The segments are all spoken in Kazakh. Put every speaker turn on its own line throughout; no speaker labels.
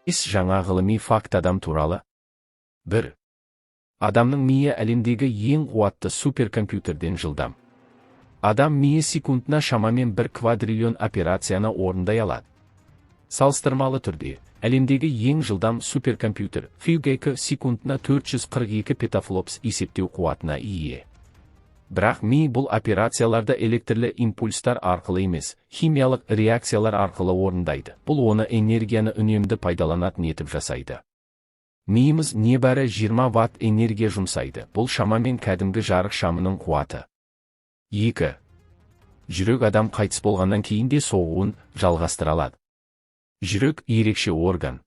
Жаңа ғылыми факт адам туралы. 1. Адамның миы әлемдегі ең қуатты суперкомпьютерден жылдам. Адам миы секундына шамамен 1 квадриллион операцияны орындай алады. Салыстырмалы түрде, әлемдегі ең жылдам суперкомпьютер Fugaku секундына 442 петафлопс есептеу қуатына ие. Бірақ ми бұл операцияларды электрлі импульстар арқылы емес, химиялық реакциялар арқылы орындайды. Бұл оны энергияны үнемді пайдаланатын етіп жасайды. Миымыз небәрі 20 ватт энергия жұмсайды. Бұл шамамен кәдімгі жарық шамының қуаты. 2. Жүрек адам қайтыс болғаннан кейін де соғуын жалғастыра алады. Жүрек ерекше орган.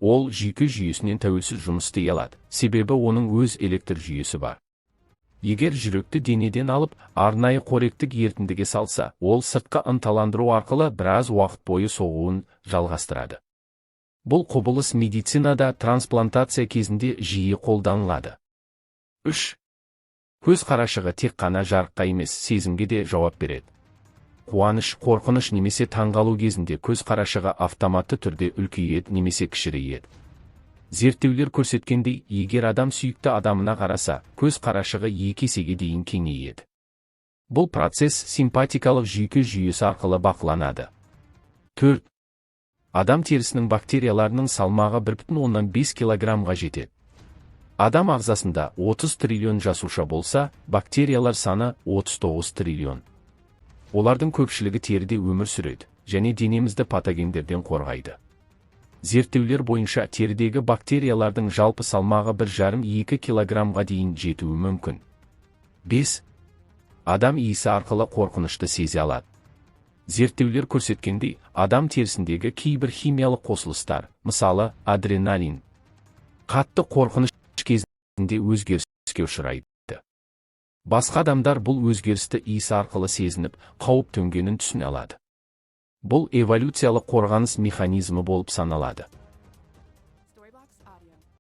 Ол жүйке жүйесінен тәуелсіз жұмыс істей алады, себебі оның өз электр жүйесі бар. Егер жүректі денеден алып, арнайы қоректік ерітіндіге салса, ол сыртқа ынталандыру арқылы біраз уақыт бойы соғуын жалғастырады. Бұл құбылыс медицинада трансплантация кезінде жиі қолданылады. 3. Көз қарашығы тек қана жарыққа емес, сезімге де жауап береді. Қуаныш, қорқыныш немесе таңғалу кезінде көз қарашығы автоматты түрде үлкейеді немесе кішірейеді. Зерттеулер көрсеткендей, егер адам сүйікті адамына қараса, көз қарашығы 2 есеге дейін кеңейеді. Бұл процесс симпатикалық жүйке жүйесі арқылы бақыланады. 4. Адам терісінің бактерияларының салмағы 1,5 килограммға жетеді. Адам ағзасында 30 триллион жасуша болса, бактериялар саны 39 триллион. Олардың көпшілігі теріде өмір сүреді, және денемізді патогендерден қорғайды. Зерттеулер бойынша терідегі бактериялардың жалпы салмағы 1,5-2 килограммға дейін жетуі мүмкін. 5. Адам иісі арқылы қорқынышты сезе алады. Зерттеулер көрсеткендей, адам терісіндегі кейбір химиялық қосылыстар, мысалы, адреналин, қатты қорқыныш кезінде өзгеріске ұшырайды. Басқа адамдар бұл өзгерісті иіс арқылы сезініп, қауіп төнгенін түсіне алады. Бұл эволюциялық қорғаныс механизмі болып саналады.